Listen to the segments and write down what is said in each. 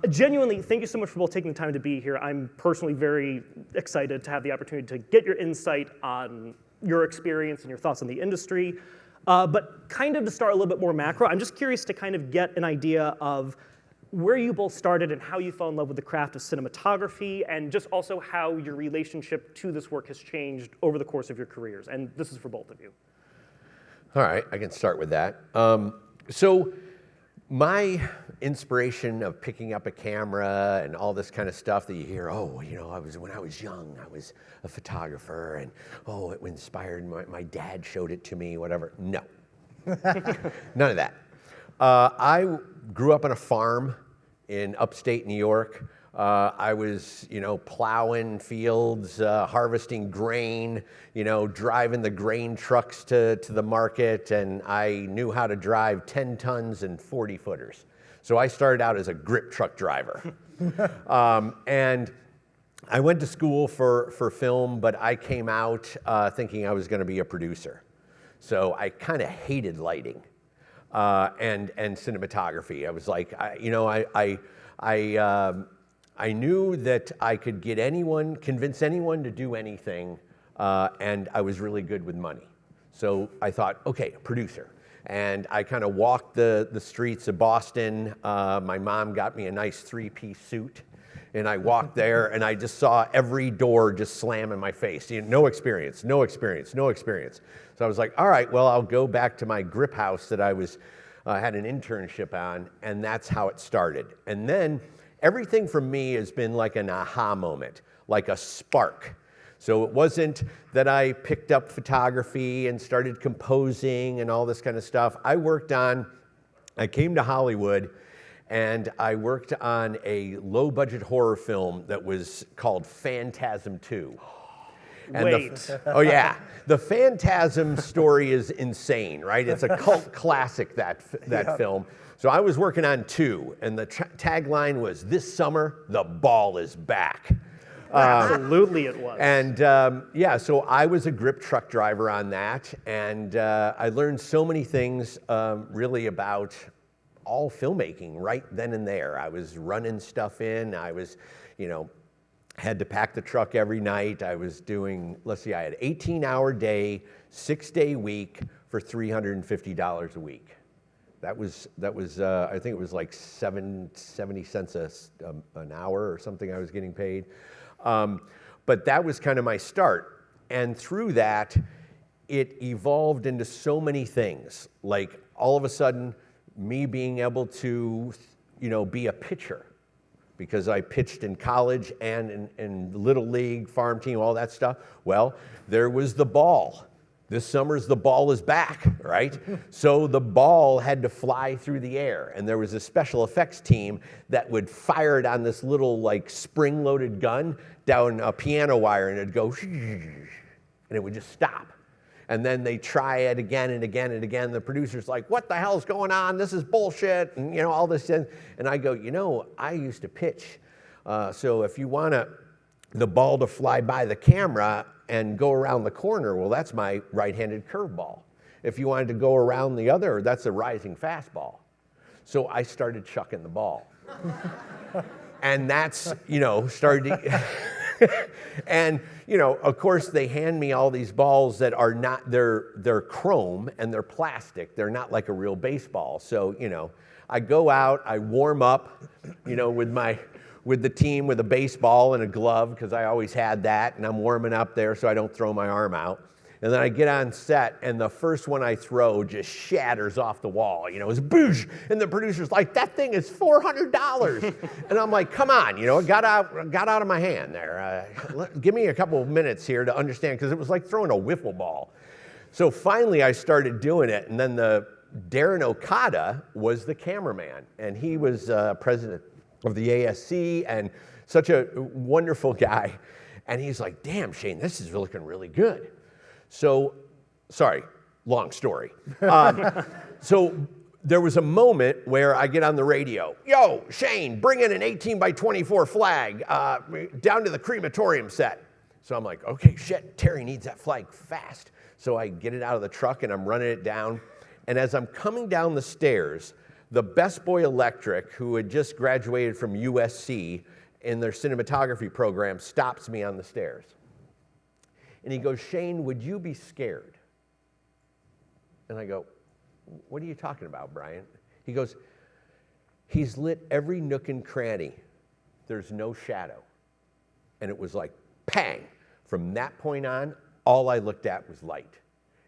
Genuinely, thank you so much for both taking the time to be here. I'm personally very excited to have the opportunity to get your insight on your experience and your thoughts on the industry. But kind of to start a little bit more macro, I'm just curious to kind of get an idea of where you both started and how you fell in love with the craft of cinematography, and just also how your relationship to this work has changed over the course of your careers. And this is for both of you. All right, I can start with that. So my inspiration of picking up a camera and all this kind of stuff that you hear, oh, you know, when I was young, I was a photographer, and oh, it inspired my dad showed it to me, whatever. No, none of that. I grew up on a farm in upstate New York. I was, you know, plowing fields, harvesting grain, you know, driving the grain trucks to the market, and I knew how to drive 10 tons and 40 footers. So I started out as a grip truck driver. And I went to school for film, but I came out thinking I was going to be a producer. So I kind of hated lighting and cinematography. I was like, I knew that I could get convince anyone to do anything, and I was really good with money. So I thought, okay, producer. And I kind of walked the streets of Boston. My mom got me a nice 3-piece suit, and I walked there, and I just saw every door just slam in my face. You know, no experience, no experience, no experience. So I was like, all right, well, I'll go back to my grip house that I had an internship on, and that's how it started. And then everything for me has been like an aha moment, like a spark. So it wasn't that I picked up photography and started composing and all this kind of stuff. I came to Hollywood, and I worked on a low-budget horror film that was called Phantasm 2. And Wait. Oh yeah, the Phantasm story is insane, right? It's a cult classic, that film. So I was working on 2, and the tagline was, "This summer, the ball is back." Absolutely it was. And yeah, so I was a grip truck driver on that, and I learned so many things really about all filmmaking right then and there. I was running stuff in, I was, you know, had to pack the truck every night. I was doing, let's see, I had 18-hour day, 6-day week for $350 a week. That was I think it was like 70 cents an hour or something I was getting paid. But that was kind of my start. And through that, it evolved into so many things. Like all of a sudden, me being able to, you know, be a pitcher, because I pitched in college and in Little League, farm team, all that stuff. Well, there was the ball. This summer's the ball is back, right? So the ball had to fly through the air, and there was a special effects team that would fire it on this little like spring-loaded gun down a piano wire, and it'd go, and it would just stop. And then they try it again and again and again. The producer's like, what the hell's going on? This is bullshit, and you know, all this. And I go, you know, I used to pitch. So if you want the ball to fly by the camera and go around the corner, well, that's my right-handed curveball. If you wanted to go around the other, that's a rising fastball. So I started chucking the ball. And that's, you know, and, you know, of course, they hand me all these balls that are not, they're chrome and they're plastic. They're not like a real baseball. So, you know, I go out, I warm up, you know, with the team with a baseball and a glove, because I always had that, and I'm warming up there so I don't throw my arm out. And then I get on set, and the first one I throw just shatters off the wall. You know, it's boosh, and the producer's like, "That thing is $400." And I'm like, "Come on, you know, it got out of my hand there. Give me a couple of minutes here to understand," because it was like throwing a wiffle ball. So finally, I started doing it, and then Darren Okada was the cameraman, and he was president of the ASC and such a wonderful guy. And he's like, "Damn, Shane, this is looking really good." So, sorry, long story. So there was a moment where I get on the radio, "Yo, Shane, bring in an 18x24 flag down to the crematorium set." So I'm like, okay, shit, Terry needs that flag fast. So I get it out of the truck and I'm running it down. And as I'm coming down the stairs, the best boy electric who had just graduated from USC in their cinematography program stops me on the stairs. And he goes, "Shane, would you be scared?" And I go, "What are you talking about, Brian?" He goes, "He's lit every nook and cranny. There's no shadow." And it was like, pang. From that point on, all I looked at was light.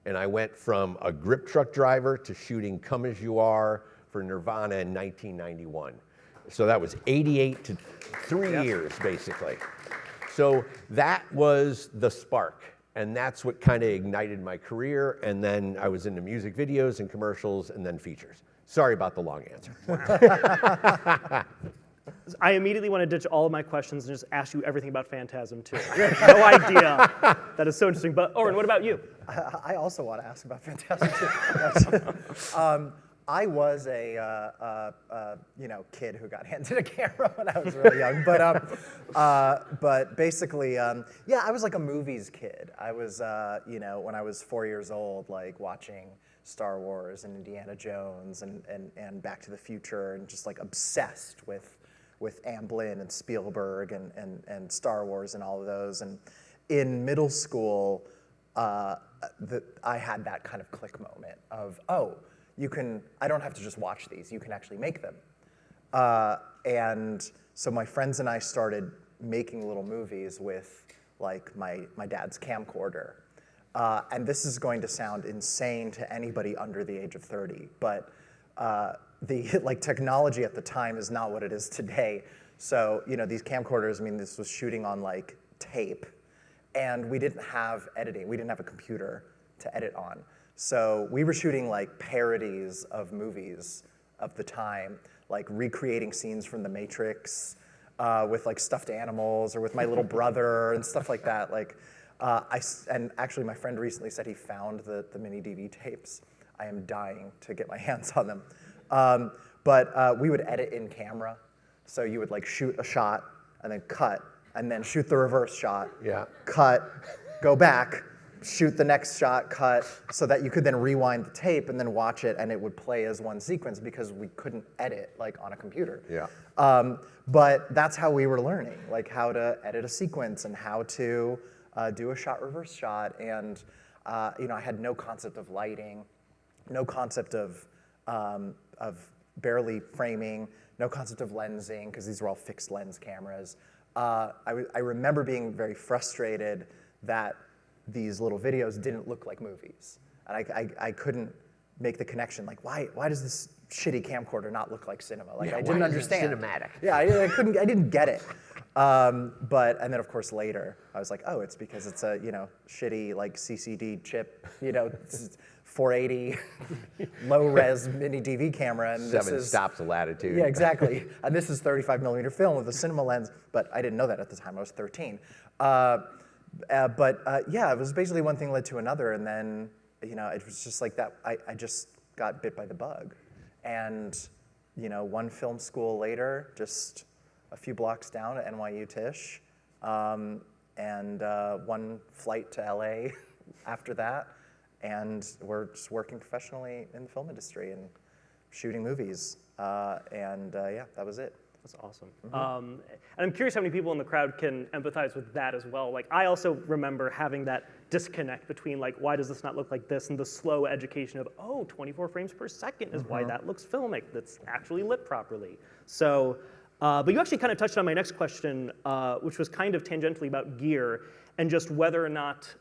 And I went from a grip truck driver to shooting Come As You Are for Nirvana in 1991. So that was 88 to 3 years, basically. So that was the spark. And that's what kind of ignited my career. And then I was into music videos and commercials and then features. Sorry about the long answer. I immediately want to ditch all of my questions and just ask you everything about Phantasm too. No idea. That is so interesting. But Oren, what about you? I also want to ask about Phantasm too. I was a kid who got handed a camera when I was really young, but basically, yeah, I was like a movies kid. I was, when I was 4 years old, like watching Star Wars and Indiana Jones and Back to the Future, and just like obsessed with Amblin and Spielberg and Star Wars and all of those. And in middle school, I had that kind of click moment of, oh, I don't have to just watch these, you can actually make them. And so my friends and I started making little movies with like my dad's camcorder. And this is going to sound insane to anybody under the age of 30, but the technology at the time is not what it is today. So, these camcorders, this was shooting on like tape, and we didn't have editing. We didn't have a computer to edit on. So we were shooting like parodies of movies of the time, like recreating scenes from The Matrix with like stuffed animals or with my little brother and stuff like that. And actually my friend recently said he found the mini DV tapes. I am dying to get my hands on them. But we would edit in camera. So you would like shoot a shot and then cut and then shoot the reverse shot, cut, go back, shoot the next shot, cut, so that you could then rewind the tape and then watch it and it would play as one sequence because we couldn't edit like on a computer. But that's how we were learning, like how to edit a sequence and how to do a shot reverse shot. And I had no concept of lighting, no concept of barely framing, no concept of lensing, because these were all fixed lens cameras. I remember being very frustrated that these little videos didn't look like movies. And I couldn't make the connection, like, why does this shitty camcorder not look like cinema? Like, I didn't understand. Cinematic. Yeah, I didn't get it. And then of course later, I was like, oh, it's because it's a, shitty like CCD chip, 480 low-res mini DV camera. And 7 stops of latitude. Yeah, exactly. And this is 35 millimeter film with a cinema lens, but I didn't know that at the time. I was 13. Yeah, it was basically one thing led to another, and then, it was just like that. I just got bit by the bug. And, one film school later, just a few blocks down at NYU Tisch, and one flight to LA after that. And we're just working professionally in the film industry and shooting movies. Yeah, that was it. That's awesome. And I'm curious how many people in the crowd can empathize with that as well. Like, I also remember having that disconnect between, like, why does this not look like this, and the slow education of, 24 frames per second is why that looks filmic, that's actually lit properly. So, but you actually kind of touched on my next question, which was kind of tangentially about gear, and just whether or not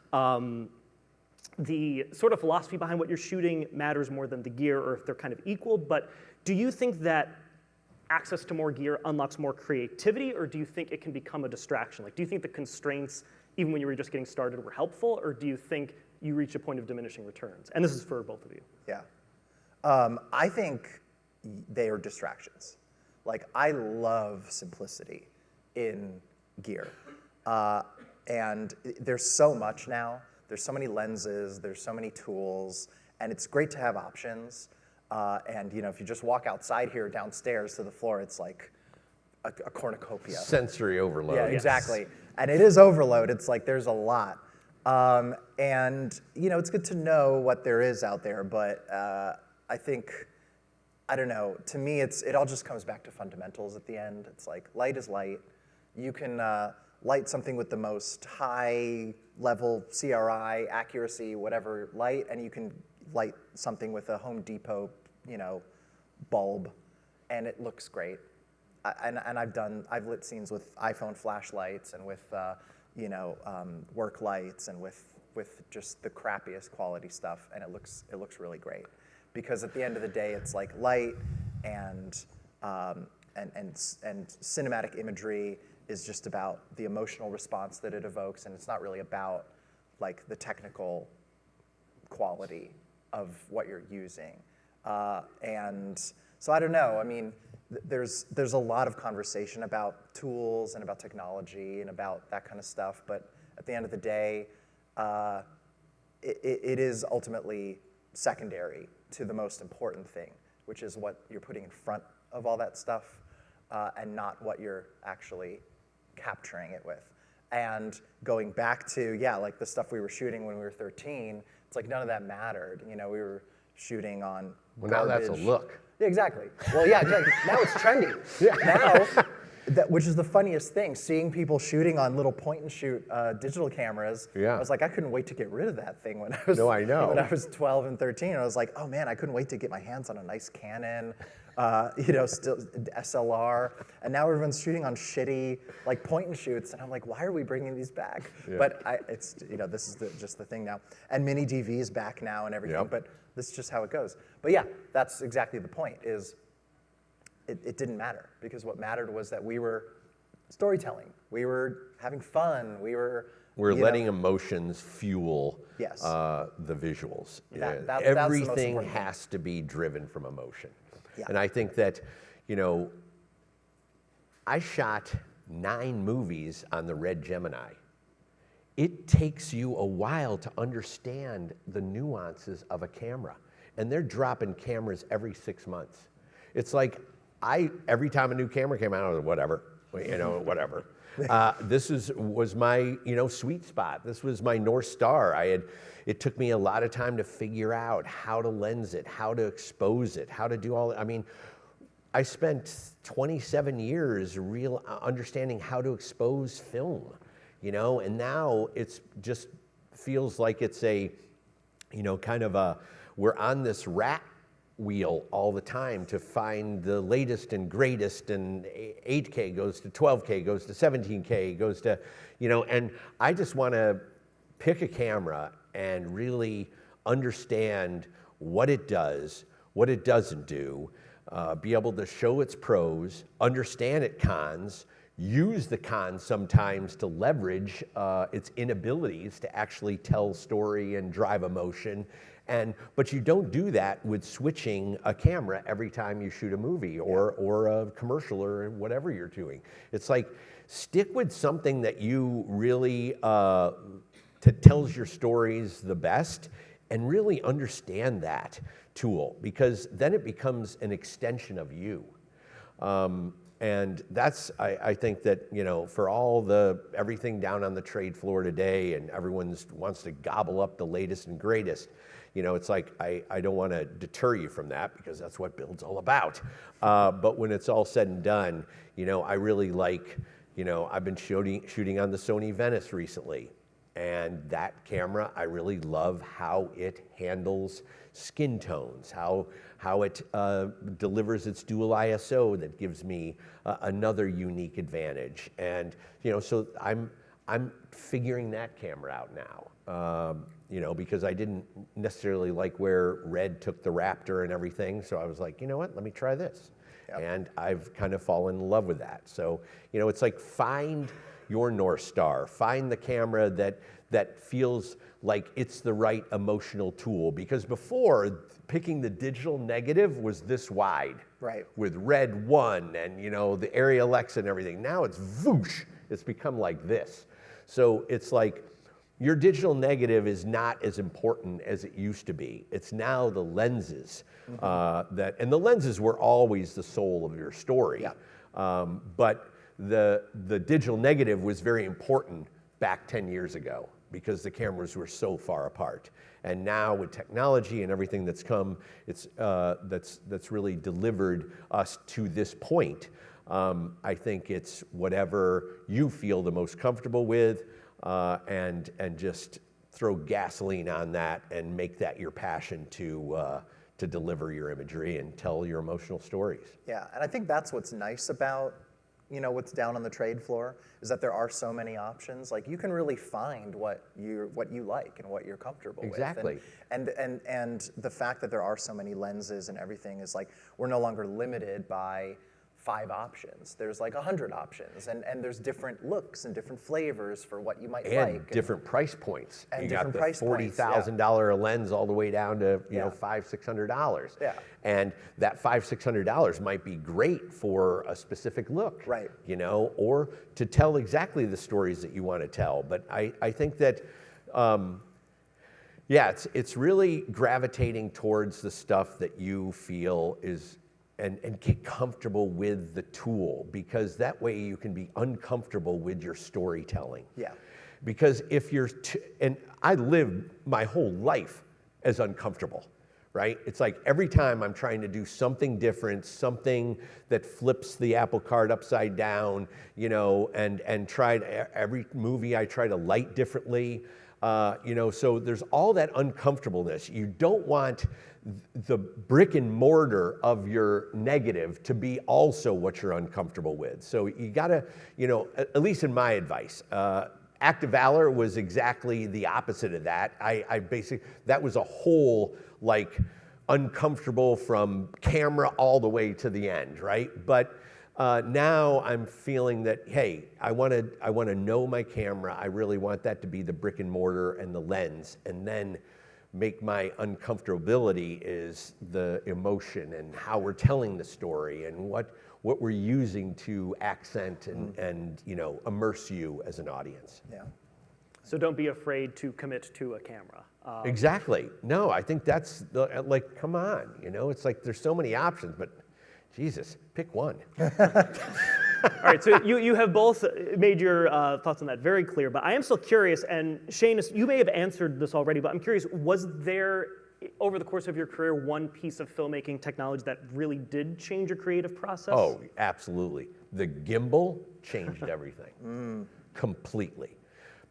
the sort of philosophy behind what you're shooting matters more than the gear, or if they're kind of equal. But do you think that access to more gear unlocks more creativity, or do you think it can become a distraction? Like, do you think the constraints, even when you were just getting started, were helpful, or do you think you reach a point of diminishing returns? And this is for both of you. Yeah. I think they are distractions. Like, I love simplicity in gear. And there's so much now. There's so many lenses, there's so many tools, and it's great to have options. And if you just walk outside here, downstairs to the floor, it's like a cornucopia. Sensory overload. Yeah, exactly. And it is overload. It's like there's a lot. And it's good to know what there is out there, but I think I don't know. To me, it all just comes back to fundamentals at the end. It's like light is light. You can light something with the most high level CRI, accuracy, whatever light, and you can light something with a Home Depot, bulb, and it looks great. And I've lit scenes with iPhone flashlights and with work lights and with just the crappiest quality stuff, and it looks really great. Because at the end of the day, it's like light and cinematic imagery is just about the emotional response that it evokes, and it's not really about like the technical quality of what you're using. And so I don't know. I mean, there's a lot of conversation about tools and about technology and about that kind of stuff, but at the end of the day, it is ultimately secondary to the most important thing, which is what you're putting in front of all that stuff, and not what you're actually capturing it with. And going back to, like the stuff we were shooting when we were 13, it's like none of that mattered. We were shooting on Well, now that's a look. Yeah, exactly. Well, yeah, exactly. Now it's trendy. Now, which is the funniest thing, seeing people shooting on little point-and-shoot digital cameras. Yeah. I was like, I couldn't wait to get rid of that thing when I was No, I know. when I was 12 and 13. I was like, oh man, I couldn't wait to get my hands on a nice Canon, still SLR. And now everyone's shooting on shitty like point-and-shoots, and I'm like, why are we bringing these back? Yeah. But this is just the thing now. And mini DV's back now and everything. Yep. But this is just how it goes. But yeah, that's exactly the point. Is it didn't matter, because what mattered was that we were storytelling. We were having fun. We're letting emotions fuel Yes. The visuals. That's the most Everything important thing. has to be driven from emotion. Yeah. And I think that, I shot 9 movies on the Red Gemini. It takes you a while to understand the nuances of a camera. And they're dropping cameras every 6 months. It's like, every time a new camera came out, I was like, whatever. This was my, sweet spot. This was my North Star. It took me a lot of time to figure out how to lens it, how to expose it, how to do all that. I mean, I spent 27 years understanding how to expose film, and now it's just feels like it's a, we're on this rat wheel all the time to find the latest and greatest, and 8K goes to 12K, goes to 17K, goes to, and I just want to pick a camera and really understand what it does, what it doesn't do, be able to show its pros, understand its cons, use the cons sometimes to leverage its inabilities to actually tell story and drive emotion. But you don't do that with switching a camera every time you shoot a movie or a commercial or whatever you're doing. It's like, stick with something that you really tells your stories the best, and really understand that tool, because then it becomes an extension of you. And that's, I think that, for all everything down on the trade floor today, and everyone wants to gobble up the latest and greatest, it's like, I don't want to deter you from that, because that's what Bild's all about. But when it's all said and done, I really like, I've been shooting on the Sony Venice recently. And that camera, I really love how it handles skin tones, how it delivers its dual ISO that gives me another unique advantage. And so I'm figuring that camera out now. Because I didn't necessarily like where Red took the Raptor and everything. So I was like, you know what, let me try this. Yep. And I've kind of fallen in love with that. So, it's like, find your North Star. Find the camera that feels like it's the right emotional tool. Because before, picking the digital negative was this wide. Right. With Red 1 and, the Area Alexa and everything. Now it's whoosh. It's become like this. So it's like, your digital negative is not as important as it used to be. It's now the lenses and the lenses were always the soul of your story. Yeah. But the digital negative was very important back 10 years ago. because the cameras were so far apart. And now with technology and everything that's come, that's really delivered us to this point. I think it's whatever you feel the most comfortable with, and just throw gasoline on that and make that your passion to deliver your imagery and tell your emotional stories. Yeah, and I think that's what's nice about, what's down on the trade floor, is that there are so many options. Like, you can really find what you like and what you're comfortable Exactly. with. And the fact that there are so many lenses and everything is like, we're no longer limited by 5 options. There's like 100 options, and there's different looks and different flavors for what you might like. And different price points. And you different got the price points, $40,000 lens all the way down to Yeah. $500-600. Yeah. And that $500-600 might be great for a specific look. Right. Or to tell exactly the stories that you want to tell. But I think that it's really gravitating towards the stuff that you feel is. And get comfortable with the tool, because that way you can be uncomfortable with your storytelling. Yeah. Because if you're, and I lived my whole life as uncomfortable, right? It's like every time I'm trying to do something different, something that flips the apple cart upside down, and every movie I try to light differently, so there's all that uncomfortableness. You don't want the brick and mortar of your negative to be also what you're uncomfortable with. So you gotta, at least in my advice, Act of Valor was exactly the opposite of that. I basically, that was a whole, like, uncomfortable from camera all the way to the end, right? But now I'm feeling that, hey, I want to know my camera. I really want that to be the brick and mortar and the lens, and then make my uncomfortability is the emotion and how we're telling the story and what we're using to accent and immerse you as an audience. Yeah. So don't be afraid to commit to a camera. Exactly. No, I think that's come on, it's like there's so many options, but Jesus, pick one. All right, so you have both made your thoughts on that very clear, but I am still curious, and Shane, you may have answered this already, but I'm curious, was there, over the course of your career, one piece of filmmaking technology that really did change your creative process? Oh, absolutely. The gimbal changed everything, completely.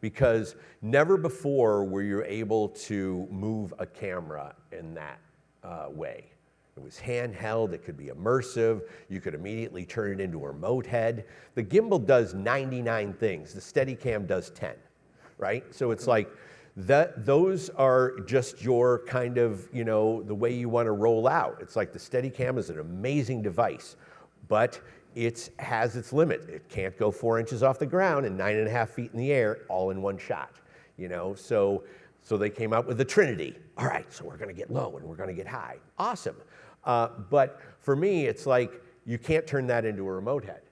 Because never before were you able to move a camera in that way. It was handheld, it could be immersive, you could immediately turn it into a remote head. The gimbal does 99 things, the Steadicam does 10, right? So it's like, those are just your kind of, the way you want to roll out. It's like the Steadicam is an amazing device, but it has its limit. It can't go 4 inches off the ground and 9.5 feet in the air all in one shot, So they came out with the Trinity. All right, so we're going to get low and we're going to get high. Awesome. But for me, it's like you can't turn that into a remote head.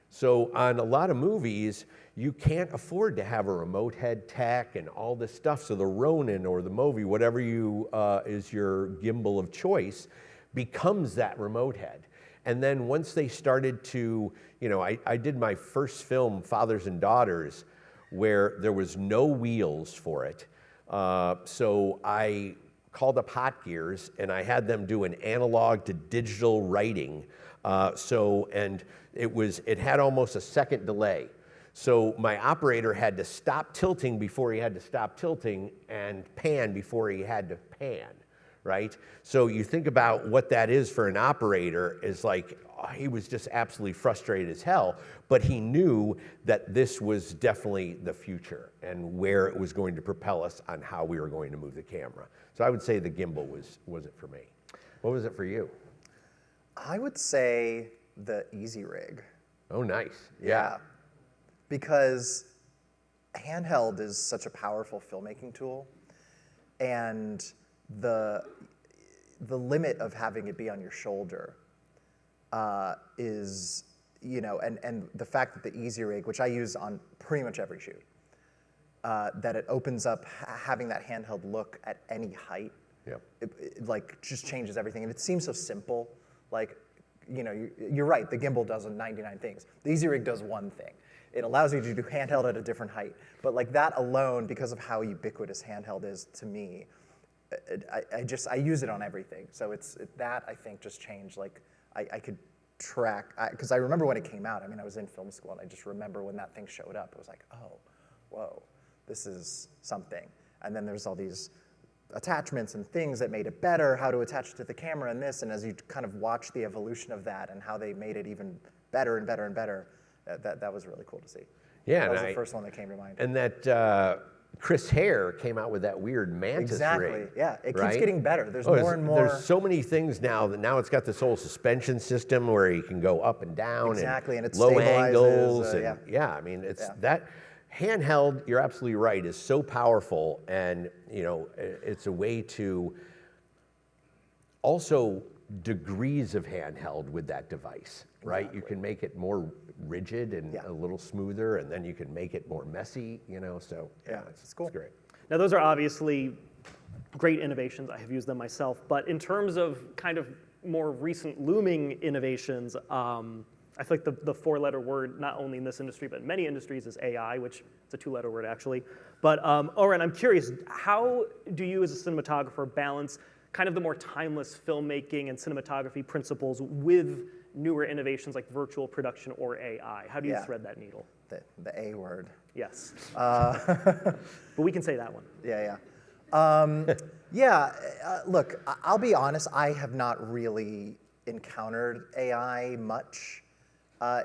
So on a lot of movies, you can't afford to have a remote head tech and all this stuff. So the Ronin or the Movi, whatever is your gimbal of choice, becomes that remote head. And then once they started to, I did my first film, Fathers and Daughters, where there was no wheels for it. So I called up Hot Gears and I had them do an analog to digital writing. And it had almost a second delay. So my operator had to stop tilting before he had to stop tilting and pan before he had to pan, right? So you think about what that is for an operator is like, he was just absolutely frustrated as hell, but he knew that this was definitely the future and where it was going to propel us on how we were going to move the camera. So I would say the gimbal was it for me. What was it for you? I would say the Easy Rig. Oh, nice. Yeah. Because handheld is such a powerful filmmaking tool, and the limit of having it be on your shoulder is, and the fact that the Easy Rig, which I use on pretty much every shoot, that it opens up having that handheld look at any height. Yep. It like just changes everything, and it seems so simple. Like, you're right. The gimbal does 99 things. The Easy Rig does one thing, it allows you to do handheld at a different height. But like that alone, because of how ubiquitous handheld is to me, I use it on everything. So that I think just changed. Like I could track, because I remember when it came out. I mean, I was in film school, and I just remember when that thing showed up. It was like, oh, whoa, this is something. And then there's all these attachments and things that made it better, how to attach it to the camera and this, and as you kind of watch the evolution of that and how they made it even better and better and better, that was really cool to see. Yeah, that was the first one that came to mind. And that Chris Hare came out with that weird mantis ring. Yeah, it keeps right? getting better. There's more and more. There's so many things now that now it's got this whole suspension system where you can go up and down and it low stabilizes, angles and yeah. I mean that handheld, you're absolutely right, is so powerful, and you know it's a way to also degrees of handheld with that device, right? Exactly. You can make it more rigid and a little smoother, and then you can make it more messy, you know, so it's cool. It's great. Now, those are obviously great innovations. I have used them myself. But in terms of kind of more recent looming innovations, I feel like the four-letter word, not only in this industry, but in many industries, is AI, which is a two-letter word, actually. But Oren, I'm curious, how do you as a cinematographer balance kind of the more timeless filmmaking and cinematography principles with newer innovations like virtual production or AI? How do you thread that needle? The A word. Yes. But we can say that one. Look, I'll be honest, I have not really encountered AI much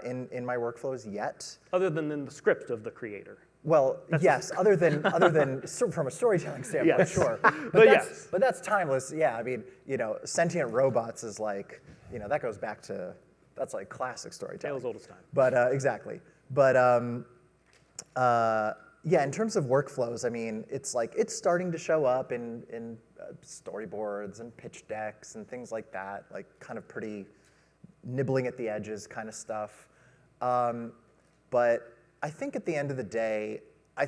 in my workflows yet. Other than in the script of the creator. Well, yes, other than from a storytelling standpoint, yes. Sure. But that's timeless. Yeah, I mean, you know, sentient robots is like, you know, that goes back to, that's like classic storytelling. Tales old as time. But exactly. But in terms of workflows, I mean, it's like it's starting to show up in storyboards and pitch decks and things like that, like kind of pretty nibbling at the edges kind of stuff. But I think at the end of the day, I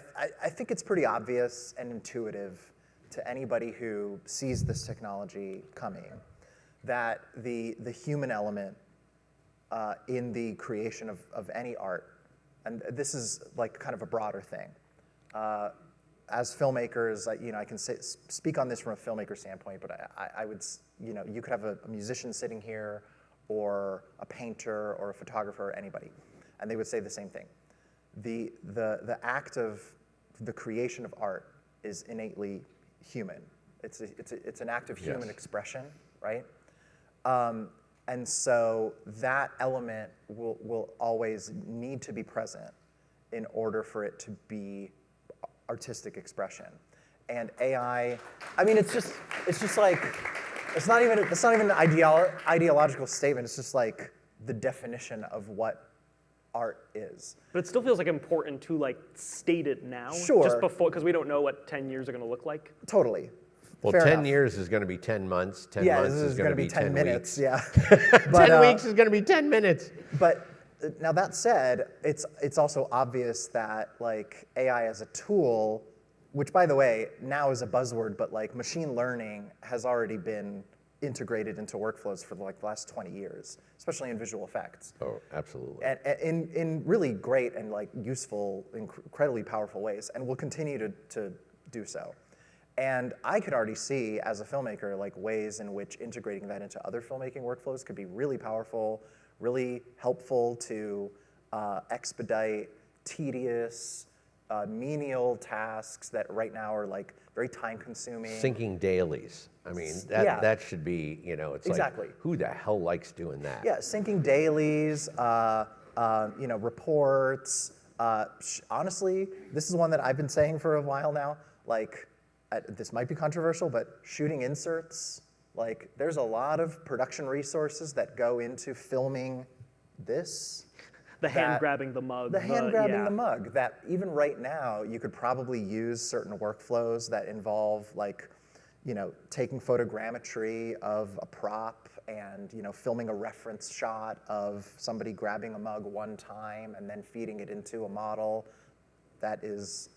think it's pretty obvious and intuitive to anybody who sees this technology coming that the human element in the creation of any art, and this is like kind of a broader thing. As filmmakers, you know, I can speak on this from a filmmaker standpoint, but I would, you know, you could have a musician sitting here, or a painter, or a photographer, or anybody, and they would say the same thing. The act of the creation of art is innately human. It's an act of human expression, right? And so that element will always need to be present in order for it to be artistic expression. And AI, I mean, it's just like, it's not even an ideological statement. It's just like the definition of what art is. But it still feels like important to like state it now. Sure. Just before, because we don't know what 10 years are going to look like. Totally. Well, Fair 10 enough. years is going to be 10 months. 10 Yeah, months this is going to be 10 minutes. weeks. Yeah. 10 weeks is going to be 10 minutes. But now that said, it's also obvious that like AI as a tool, which by the way now is a buzzword, but like machine learning has already been integrated into workflows for like the last 20 years, especially in visual effects. Oh, absolutely. And in really great and like useful, incredibly powerful ways, and will continue to do so. And I could already see as a filmmaker like ways in which integrating that into other filmmaking workflows could be really powerful, really helpful to expedite tedious, menial tasks that right now are like very time consuming. Syncing dailies. I mean, that should be, you know, it's Exactly. like, who the hell likes doing that? Yeah, syncing dailies, you know, reports. Honestly, this is one that I've been saying for a while now. Like, this might be controversial, but shooting inserts, like, there's a lot of production resources that go into filming this. The hand grabbing the mug. The hand grabbing the mug. That even right now, you could probably use certain workflows that involve, like, you know, taking photogrammetry of a prop and, you know, filming a reference shot of somebody grabbing a mug one time and then feeding it into a model that is,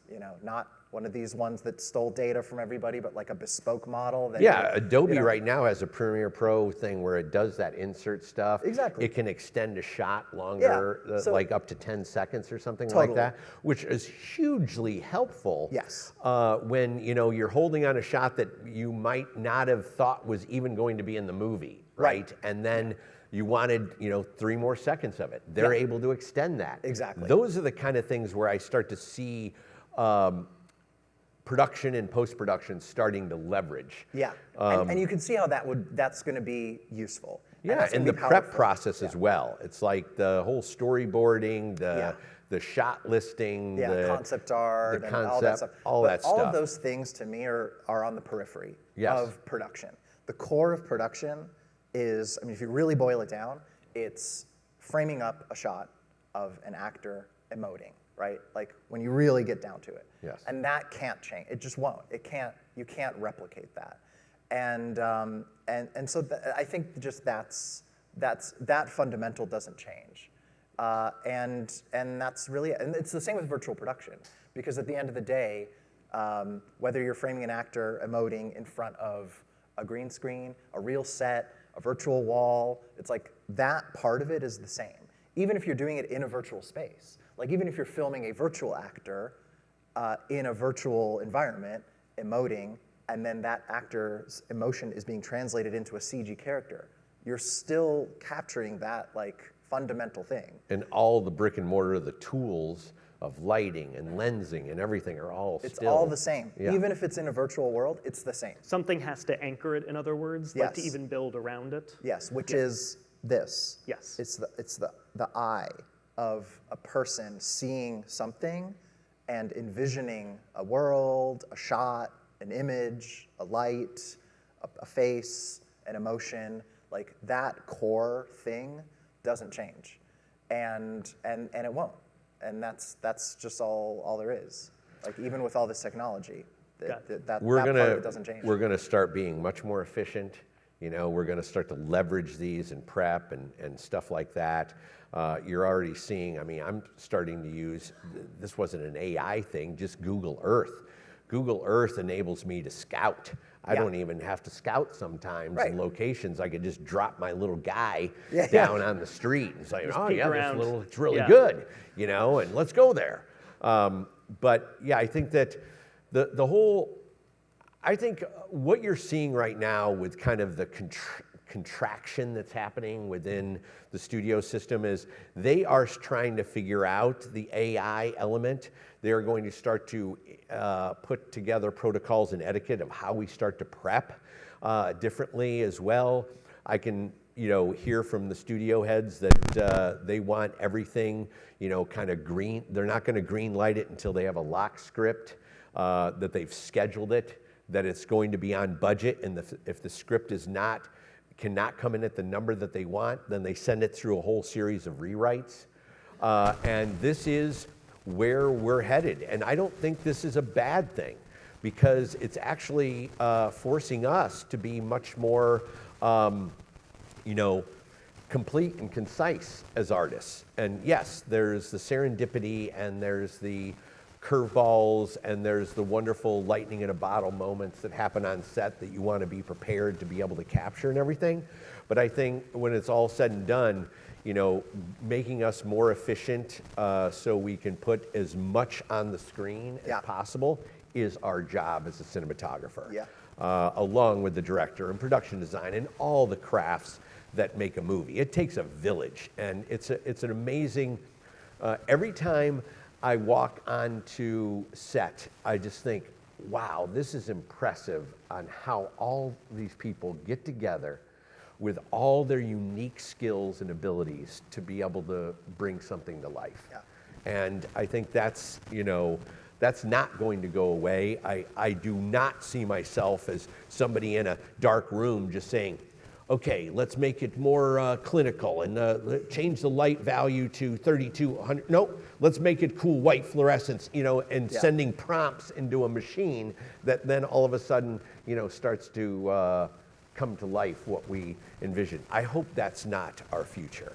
not one of these ones that stole data from everybody, but like a bespoke model. That Yeah, Adobe right now has a Premiere Pro thing where it does that insert stuff. Exactly. It can extend a shot longer, so like up to 10 seconds or something Totally. like that, which is hugely helpful. Yes. When you're holding on a shot that you might not have thought was even going to be in the movie, right? And then you wanted 3 more seconds of it. They're able to extend that. Exactly. Those are the kind of things where I start to see production and post-production starting to leverage. Yeah, and you can see how that's going to be useful. Yeah, and the prep process as well. It's like the whole storyboarding, the shot listing, the concept art, the and all that concept, stuff. all that All stuff. of those things to me are on the periphery Yes. of production. The core of production is, if you really boil it down, it's framing up a shot of an actor emoting, right? Like when you really get down to it. Yes. And that can't change. It just won't. It can't. You can't replicate that. And so I think just that fundamental doesn't change. And that's really, and it's the same with virtual production, because at the end of the day, whether you're framing an actor emoting in front of a green screen, a real set, a virtual wall, it's like that part of it is the same. Even if you're doing it in a virtual space, like even if you're filming a virtual actor in a virtual environment, emoting, and then that actor's emotion is being translated into a CG character, you're still capturing that like fundamental thing. And all the brick and mortar, the tools of lighting and lensing and everything are all It's still all the same. Yeah. Even if it's in a virtual world, it's the same. Something has to anchor it, in other words, like to Yes. even build around it. Yes, which is this. Yes. It's the eye of a person seeing something and envisioning a world, a shot, an image, a light, a face, an emotion. Like that core thing doesn't change, and it won't. And that's just all there is. Like even with all this technology, that part of it doesn't change. We're gonna start being much more efficient. We're gonna start to leverage these in prep and stuff like that. You're already seeing, I'm starting to use, this wasn't an AI thing, just Google Earth. Google Earth enables me to scout. I don't even have to scout sometimes in locations. I could just drop my little guy down on the street and say, oh yeah, it's really good, and let's go there. But yeah, I think that the whole, I think what you're seeing right now with kind of the contraction that's happening within the studio system is they are trying to figure out the AI element. They're going to start to put together protocols and etiquette of how we start to prep differently as well. I can hear from the studio heads that they want everything kind of green. They're not going to green light it until they have a lock script, that they've scheduled it, that it's going to be on budget, and if the script cannot come in at the number that they want, then they send it through a whole series of rewrites. And this is where we're headed. And I don't think this is a bad thing, because it's actually forcing us to be much more, complete and concise as artists. And yes, there's the serendipity, and there's the curveballs, and there's the wonderful lightning in a bottle moments that happen on set that you want to be prepared to be able to capture and everything. But I think when it's all said and done, making us more efficient so we can put as much on the screen as possible is our job as a cinematographer. Along with the director and production design and all the crafts that make a movie. It takes a village, and it's an amazing, every time I walk onto set, I just think, wow, this is impressive on how all these people get together with all their unique skills and abilities to be able to bring something to life. And I think that's, that's not going to go away. I do not see myself as somebody in a dark room just saying, okay, let's make it more clinical and change the light value to 3200. Nope, let's make it cool white fluorescence, and sending prompts into a machine that then all of a sudden, starts to come to life what we envision. I hope that's not our future.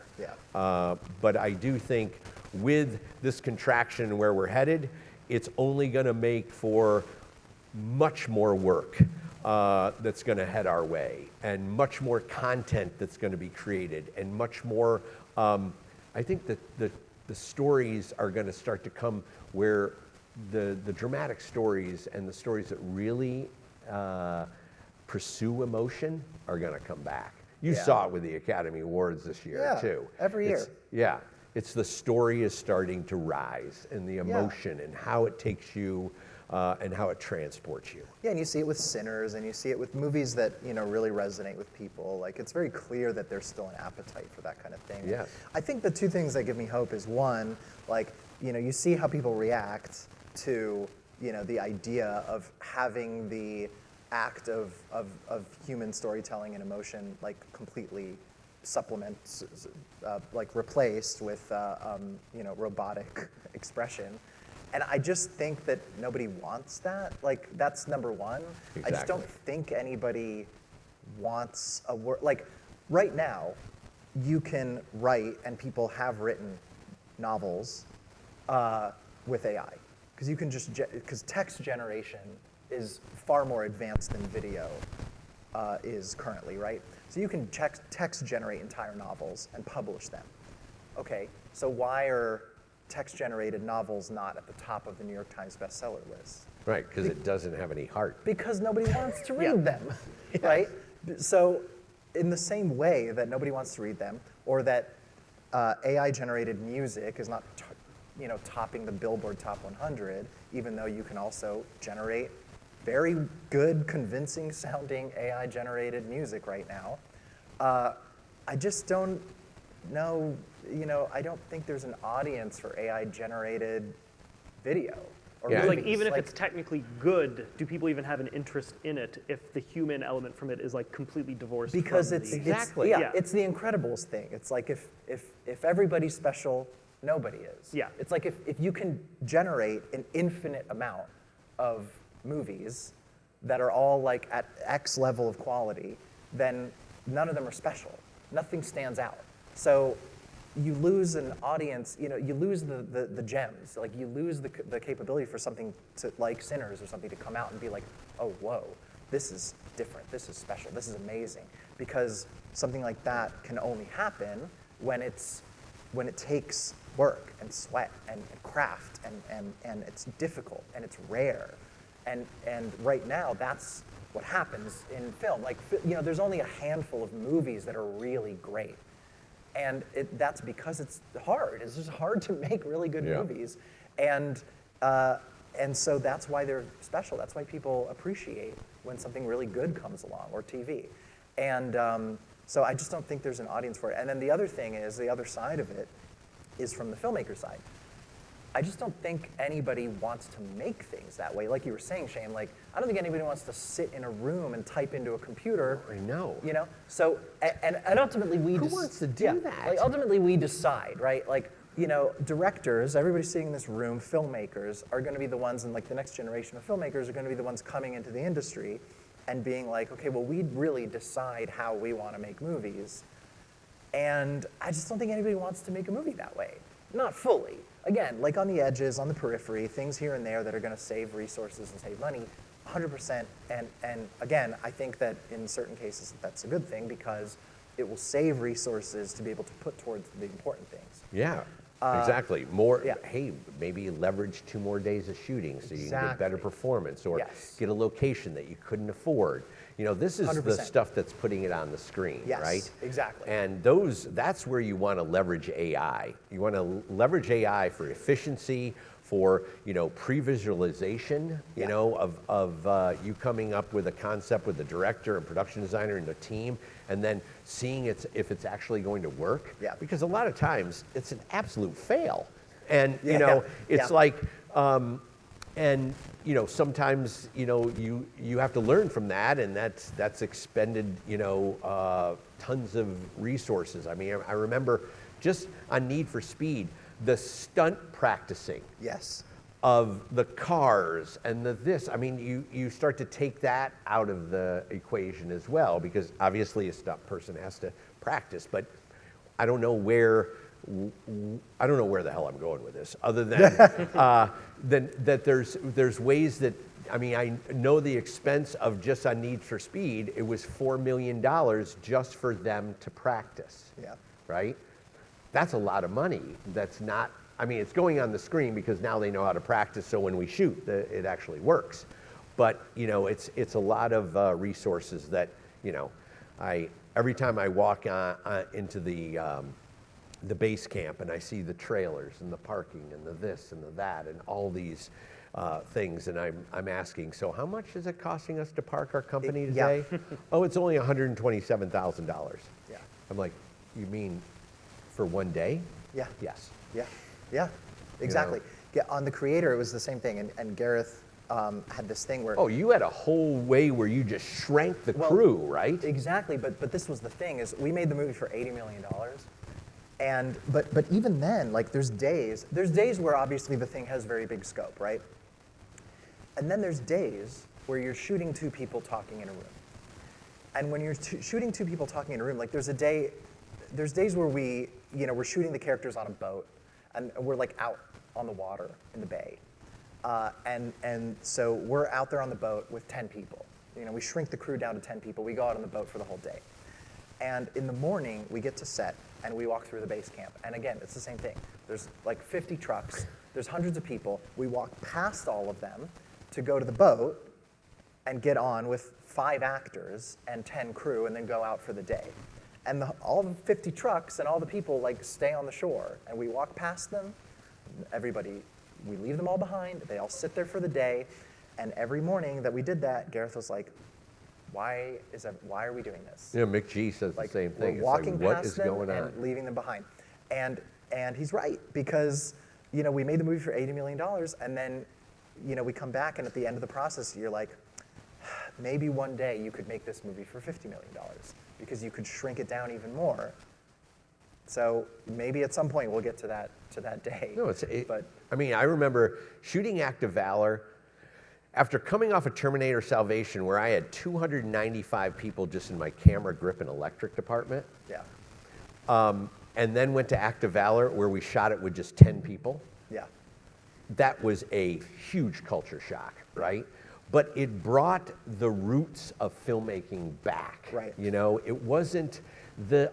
But I do think with this contraction and where we're headed, it's only going to make for much more work that's going to head our way, and much more content that's going to be created, and much more, I think that the stories are going to start to come where the dramatic stories and the stories that really pursue emotion are going to come back. You saw it with the Academy Awards this year too. Every year. Yeah, it's the story is starting to rise, and the emotion and how it takes you and how it transports you. Yeah, and you see it with Sinners, and you see it with movies that really resonate with people. Like, it's very clear that there's still an appetite for that kind of thing. Yes. I think the two things that give me hope is, one, like, you see how people react to the idea of having the act of human storytelling and emotion like completely like replaced with robotic expression. And I just think that nobody wants that. Like, that's number one. Exactly. I just don't think anybody wants a word. Like, right now, you can write, and people have written novels with AI. Because you can because text generation is far more advanced than video is currently, right? So you can text generate entire novels and publish them. Okay, so why are text-generated novels not at the top of the New York Times bestseller list? Right, because it doesn't have any heart. Because nobody wants to read them, right? So in the same way that nobody wants to read them, or that AI-generated music is not topping the Billboard Top 100, even though you can also generate very good, convincing-sounding AI-generated music right now, I just don't know, I don't think there's an audience for AI-generated video. Or Yeah. Like, movies. even if it's technically good, do people even have an interest in it if the human element from it is like completely divorced because from it's the... Exactly. it's the Incredibles thing. It's like if everybody's special, nobody is. Yeah. It's like if you can generate an infinite amount of movies that are all like at X level of quality, then none of them are special. Nothing stands out. So you lose an audience, you lose the gems. Like, you lose the capability for something to, like Sinners or something, to come out and be like, oh, whoa, this is different, this is special, this is amazing. Because something like that can only happen when it takes work and sweat and craft and it's difficult and it's rare. And right now, that's what happens in film. Like, there's only a handful of movies that are really great. And that's because it's hard. It's just hard to make really good movies. And so that's why they're special. That's why people appreciate when something really good comes along, or TV. And so I just don't think there's an audience for it. And then the other thing is, the other side of it is from the filmmaker side. I just don't think anybody wants to make things that way. Like you were saying, Shane, like, I don't think anybody wants to sit in a room and type into a computer. I know. So, and ultimately we Who wants to do that? Like, ultimately we decide, right? Like, directors, everybody sitting in this room, filmmakers, are gonna be the ones, and like the next generation of filmmakers are gonna be the ones coming into the industry and being like, okay, well, we really decide how we wanna make movies. And I just don't think anybody wants to make a movie that way. Not fully. Again, like on the edges, on the periphery, things here and there that are going to save resources and save money, 100%. And again, I think that in certain cases that's a good thing, because it will save resources to be able to put towards the important things. Yeah, exactly. More, yeah. hey, maybe leverage 2 more days of shooting so you can get better Exactly. performance, or Yes. get a location that you couldn't afford. This is the 100%. stuff that's putting it on the screen, Yes, right? exactly. And that's where you want to leverage AI. You want to leverage AI for efficiency, for pre-visualization, of you coming up with a concept with the director and production designer and the team, and then seeing if it's actually going to work. Yeah. Because a lot of times it's an absolute fail, and it's Yeah. like. And sometimes you have to learn from that, and that's expended tons of resources. I mean, I remember just on Need for Speed, the stunt practicing Yes. of the cars and this. I mean, you start to take that out of the equation as well, because obviously a stunt person has to practice, but I don't know where I don't know where the hell I'm going with this, other than that there's ways that, I mean, I know the expense of just on Need for Speed, it was $4 million just for them to practice, right? That's a lot of money. That's not, I mean, it's going on the screen because now they know how to practice, so when we shoot, it actually works. But, you know, it's a lot of resources that, you know, every time I walk into the base camp and I see the trailers and the parking and the this and the that and all these things, and I'm asking, so how much is it costing us to park our company today? Oh, it's only $127,000. Yeah. I'm like, you mean for one day? Yeah. Yes. Yeah, exactly. Yeah, on The Creator, it was the same thing, and Gareth had this thing where... Oh, you had a whole way where you just shrank the crew, right? Exactly, but this was the thing, is we made the movie for $80 million, and but even then, like, there's days where obviously the thing has very big scope, right? And then there's days where you're shooting two people talking in a room. And when you're shooting two people talking in a room, like there's days where we're shooting the characters on a boat, and we're like out on the water in the bay. And so we're out there on the boat with 10 people. You know, we shrink the crew down to 10 people. We go out on the boat for the whole day. And in the morning, we get to set, and we walk through the base camp. And again, it's the same thing. There's like 50 trucks. There's hundreds of people. We walk past all of them to go to the boat and get on with 5 actors and 10 crew, and then go out for the day. And all the 50 trucks and all the people like stay on the shore, and we walk past them. Everybody, we leave them all behind. They all sit there for the day. And every morning that we did that, Gareth was like, why are we doing this? You know, Mick G says the same thing. We're It's walking like, what past is them going on? and leaving them behind. And he's right, because, you know, we made the movie for $80 million, and then, you know, we come back, and at the end of the process, you're like, maybe one day you could make this movie for $50 million, because you could shrink it down even more. So maybe at some point we'll get to that day. No, I mean, I remember shooting Act of Valor after coming off of Terminator Salvation, where I had 295 people just in my camera, grip, and electric department. Yeah. And then went to Act of Valor, where we shot it with just 10 people. Yeah. That was a huge culture shock, right? But it brought the roots of filmmaking back. Right. You know, it wasn't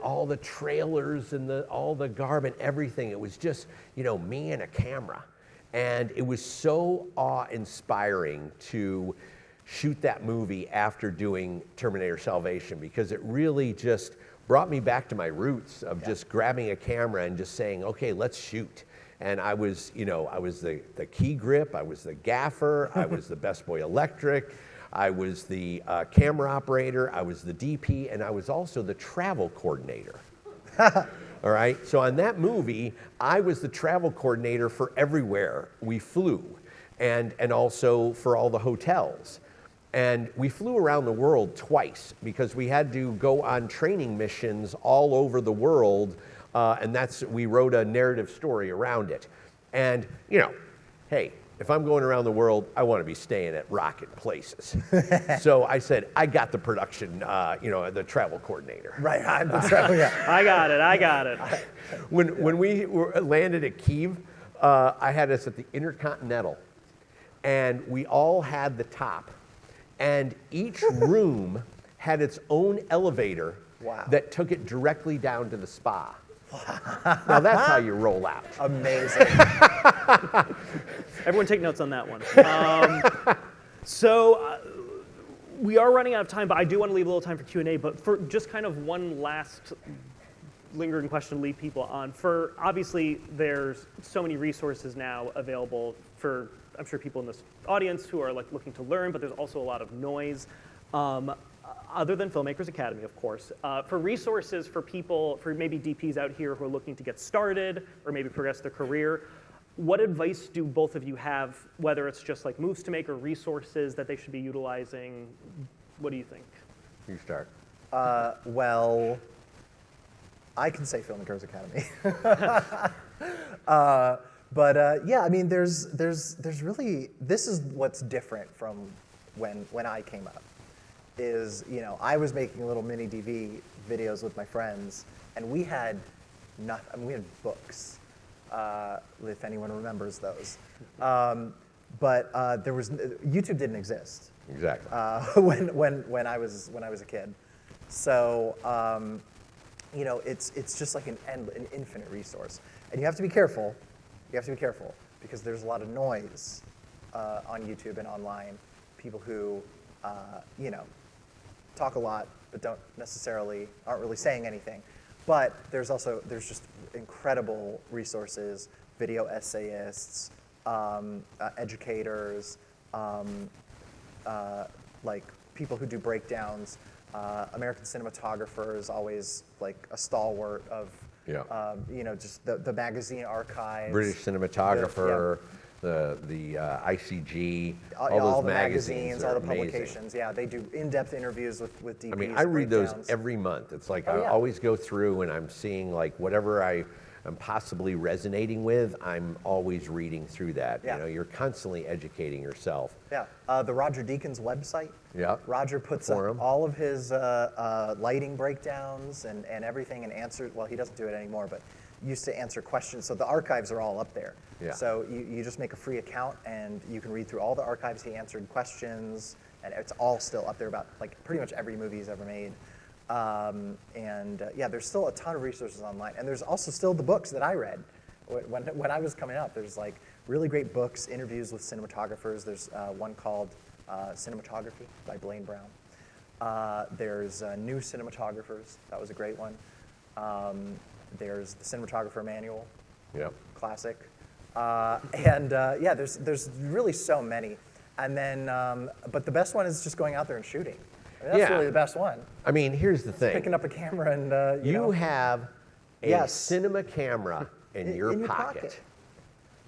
all the trailers and all the garb and everything. It was just, you know, me and a camera. And it was so awe-inspiring to shoot that movie after doing Terminator Salvation, because it really just brought me back to my roots of just grabbing a camera and just saying, okay, let's shoot. And I was, you know, I was the key grip, I was the gaffer, I was the best boy electric, I was the camera operator, I was the DP, and I was also the travel coordinator. All right, so on that movie, I was the travel coordinator for everywhere we flew, and also for all the hotels. And we flew around the world twice, because we had to go on training missions all over the world, and we wrote a narrative story around it. And, you know, hey, if I'm going around the world, I want to be staying at rocket places. So I said, I got the production, you know, the travel coordinator. Right, I'm the travel, yeah. I got it. When we landed at Kyiv, I had us at the Intercontinental, and we all had the top, and each room had its own elevator that took it directly down to the spa. Now that's how you roll out. Amazing. Everyone take notes on that one. We are running out of time, but I do want to leave a little time for Q&A. But for just kind of one last lingering question to leave people on, obviously there's so many resources now available for, I'm sure, people in this audience who are like looking to learn, but there's also a lot of noise. Other than Filmmakers Academy, of course, for resources for people, for maybe DPs out here who are looking to get started or maybe progress their career, what advice do both of you have, whether it's just like moves to make or resources that they should be utilizing? What do you think? You start. Well, I can say Filmmakers Academy. Yeah, I mean, there's really, this is what's different from when I came up. Is, you know, I was making little mini DV videos with my friends, and we had nothing. I mean, we had books, if anyone remembers those. But YouTube didn't exist. Exactly. When I was a kid. So, it's just like an infinite resource. And you have to be careful. You have to be careful because there's a lot of noise on YouTube and online. People who, talk a lot but aren't really saying anything. But there's just incredible resources, video essayists, educators, like people who do breakdowns. American cinematographer is always like a stalwart of, just the magazine archives. British cinematographer, the ICG, all the those magazines, all the amazing. publications. Yeah, they do in-depth interviews with DPs. I mean, I read those breakdowns. every month. It's like I always go through and I'm seeing like whatever I'm possibly resonating with, I'm always reading through that. Yeah. You're constantly educating yourself. Yeah, the Roger Deakins website. Yeah. Roger puts up all of his lighting breakdowns and everything and answers. Well, he doesn't do it anymore, but used to answer questions. So the archives are all up there. Yeah. So you just make a free account and you can read through all the archives. He answered questions, and it's all still up there about like pretty much every movie he's ever made. There's still a ton of resources online, and there's also still the books that I read when I was coming up. There's like really great books, interviews with cinematographers. There's one called Cinematography by Blaine Brown. There's New Cinematographers. That was a great one. There's the Cinematographer Manual. Yep. Classic. There's really so many. And then, but the best one is just going out there and shooting. I mean, that's really the best one. I mean, here's the thing. Picking up a camera and, you have a Yes. cinema camera in your pocket.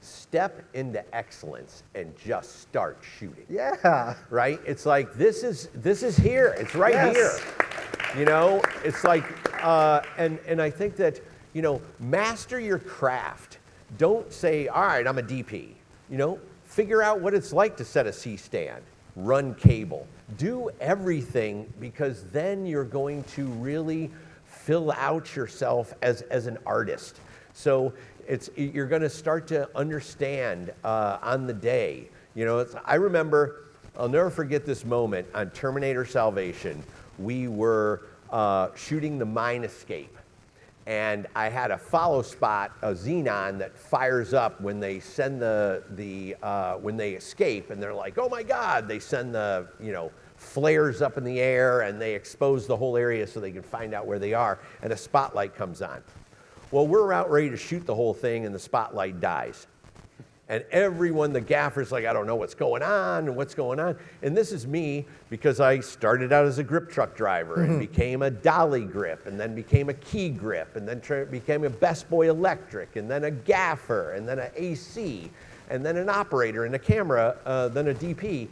Step into excellence and just start shooting. Yeah. Right? It's like this is here. It's right Yes. here. It's like and I think that, master your craft. Don't say, all right, I'm a DP. Figure out what it's like to set a C-stand, run cable, do everything, because then you're going to really fill out yourself as an artist. So you're going to start to understand on the day. I remember, I'll never forget this moment on Terminator Salvation. We were shooting the mine escape. And I had a follow spot, a xenon that fires up when they send when they escape, and they're like, oh my God, they send the, flares up in the air and they expose the whole area so they can find out where they are, and a spotlight comes on. Well, we're out ready to shoot the whole thing and the spotlight dies. And everyone, the gaffer's like, I don't know what's going on and what's going on. And this is me because I started out as a grip truck driver and became a dolly grip and then became a key grip and then became a best boy electric and then a gaffer and then an AC and then an operator and a camera, then a DP.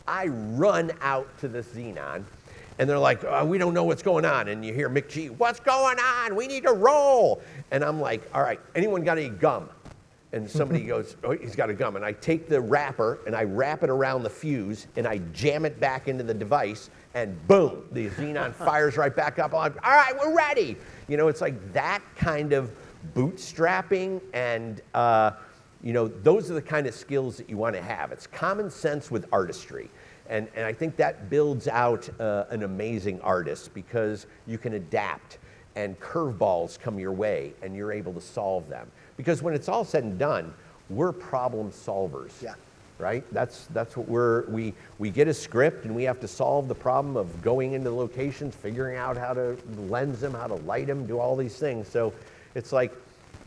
I run out to this xenon and they're like, we don't know what's going on. And you hear Mick G, what's going on? We need to roll. And I'm like, all right, anyone got any gum? And somebody goes, oh, he's got a gum. And I take the wrapper and I wrap it around the fuse and I jam it back into the device and boom, the xenon fires right back up. I'm like, all right, we're ready. It's like that kind of bootstrapping and, those are the kind of skills that you want to have. It's common sense with artistry. And I think that builds out an amazing artist because you can adapt and curveballs come your way and you're able to solve them. Because when it's all said and done, we're problem solvers. Yeah. Right? That's what we get a script and we have to solve the problem of going into locations, figuring out how to lens them, how to light them, do all these things. So it's like,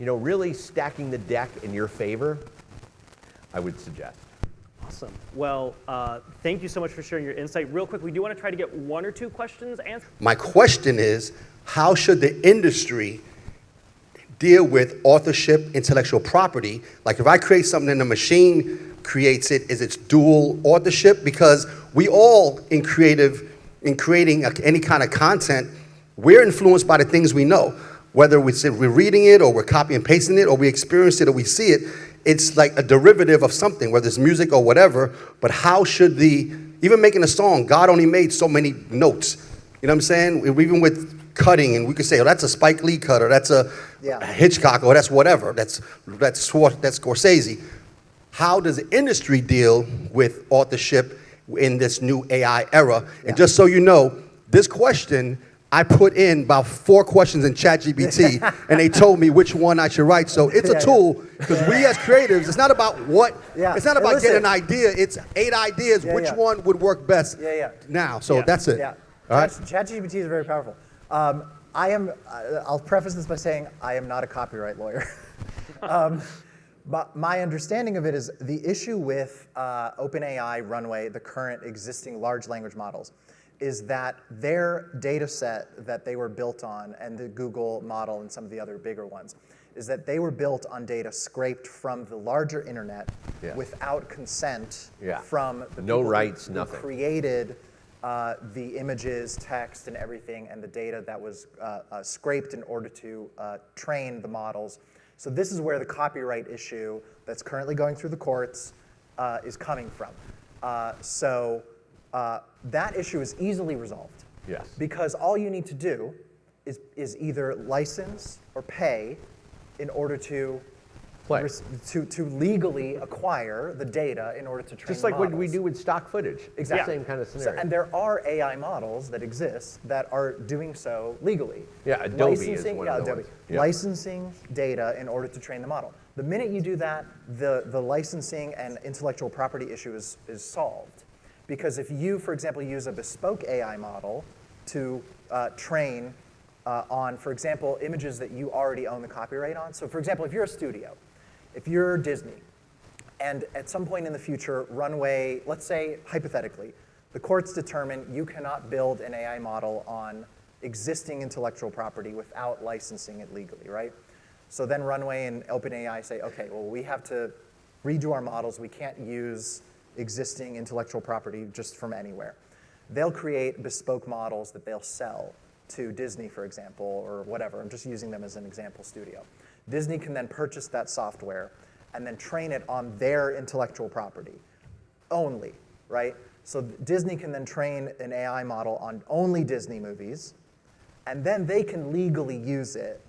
really stacking the deck in your favor, I would suggest. Awesome. Well, thank you so much for sharing your insight. Real quick, we do want to try to get one or two questions answered. My question is, how should the industry deal with authorship, intellectual property? Like if I create something and the machine creates it, is it dual authorship? Because we all, in creating any kind of content, we're influenced by the things we know. Whether we're reading it or we're copy and pasting it or we experience it or we see it, it's like a derivative of something, whether it's music or whatever. But how should even making a song, God only made so many notes. You know what I'm saying? Even with cutting, and we could say, oh, that's a Spike Lee cut, or that's a Yeah. Hitchcock, or that's whatever, that's Scorsese. How does the industry deal with authorship in this new AI era? And just so you know, this question, I put in about 4 questions in ChatGPT, and they told me which one I should write. So it's a tool, because we as creatives, it's not about it's not about getting an idea, it's 8 ideas, which one would work best now. So that's it. Yeah. All right? ChatGPT is very powerful. I'll preface this by saying I am not a copyright lawyer. But my understanding of it is the issue with OpenAI, Runway, the current existing large language models, is that their data set that they were built on, and the Google model and some of the other bigger ones, is that they were built on data scraped from the larger internet without consent from the no people rights, who nothing. created the images, text, and everything, and the data that was scraped in order to train the models. So this is where the copyright issue that's currently going through the courts is coming from. That issue is easily resolved. Yes. Because all you need to do is either license or pay in order to to legally acquire the data in order to train Just like models. what we do with stock footage. Exactly. It's the same kind of scenario. And there are AI models that exist that are doing so legally. Yeah, Adobe is Licensing, one of the ones. Yeah. Licensing data in order to train the model. The minute you do that, the licensing and intellectual property issue is solved. Because if you, for example, use a bespoke AI model to train on, for example, images that you already own the copyright on. So for example, if you're a studio, if you're Disney, and at some point in the future, Runway, let's say hypothetically, the courts determine you cannot build an AI model on existing intellectual property without licensing it legally, right? So then Runway and OpenAI say, okay, well, we have to redo our models. We can't use existing intellectual property just from anywhere. They'll create bespoke models that they'll sell to Disney, for example, or whatever. I'm just using them as an example studio. Disney can then purchase that software and then train it on their intellectual property only, right? So Disney can then train an AI model on only Disney movies, and then they can legally use it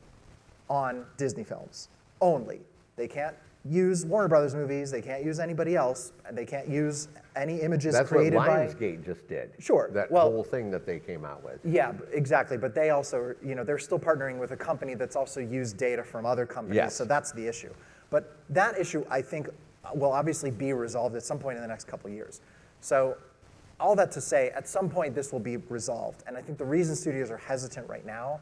on Disney films only. They can't use Warner Brothers movies, they can't use anybody else, and they can't use any images created by... That's what Lionsgate just did. Sure. That whole thing that they came out with. Yeah, exactly. But they also, they're still partnering with a company that's also used data from other companies. Yes. So that's the issue. But that issue, I think, will obviously be resolved at some point in the next couple of years. So all that to say, at some point this will be resolved. And I think the reason studios are hesitant right now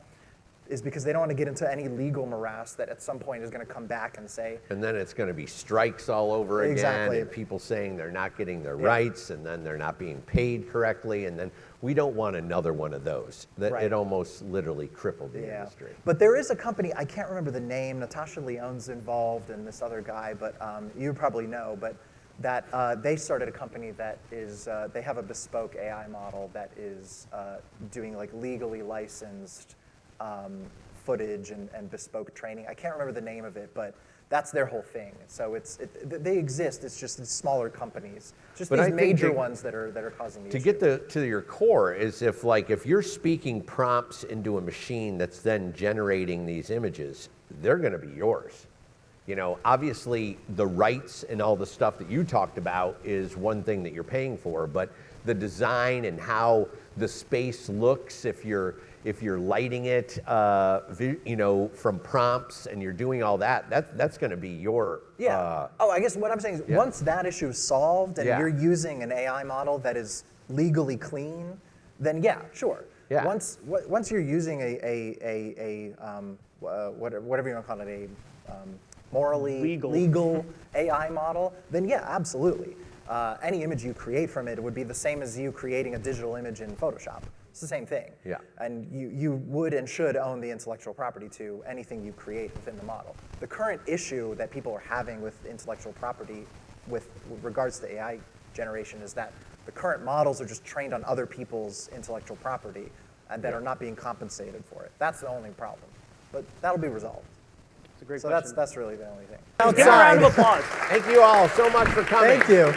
is because they don't want to get into any legal morass that at some point is going to come back and say... And then it's going to be strikes all over again, Exactly. and people saying they're not getting their rights, and then they're not being paid correctly, and then we don't want another one of those. That Right. It almost literally crippled the industry. But there is a company, I can't remember the name, Natasha Leone's involved and this other guy, but you probably know, but that they started a company that is, they have a bespoke AI model that is doing like legally licensed footage and bespoke training. I can't remember the name of it, but that's their whole thing. So they exist. It's just smaller companies, just But I these think major ones that are causing the To issue. get to your core is if you're speaking prompts into a machine that's then generating these images, they're going to be yours. Obviously the rights and all the stuff that you talked about is one thing that you're paying for, but the design and how the space looks, if you're lighting it, from prompts and you're doing all that's going to be your. Yeah. I guess what I'm saying is once that issue is solved and you're using an AI model that is legally clean, then yeah, sure. Yeah. Once you're using whatever you want to call it, a morally legal AI model, then yeah, absolutely. Any image you create from it would be the same as you creating a digital image in Photoshop. It's the same thing. Yeah. And you would and should own the intellectual property to anything you create within the model. The current issue that people are having with intellectual property with regards to AI generation is that the current models are just trained on other people's intellectual property and that are not being compensated for it. That's the only problem. But that'll be resolved. It's a great So question. that's really the only thing. Give a round of applause. Thank you all so much for coming. Thank you.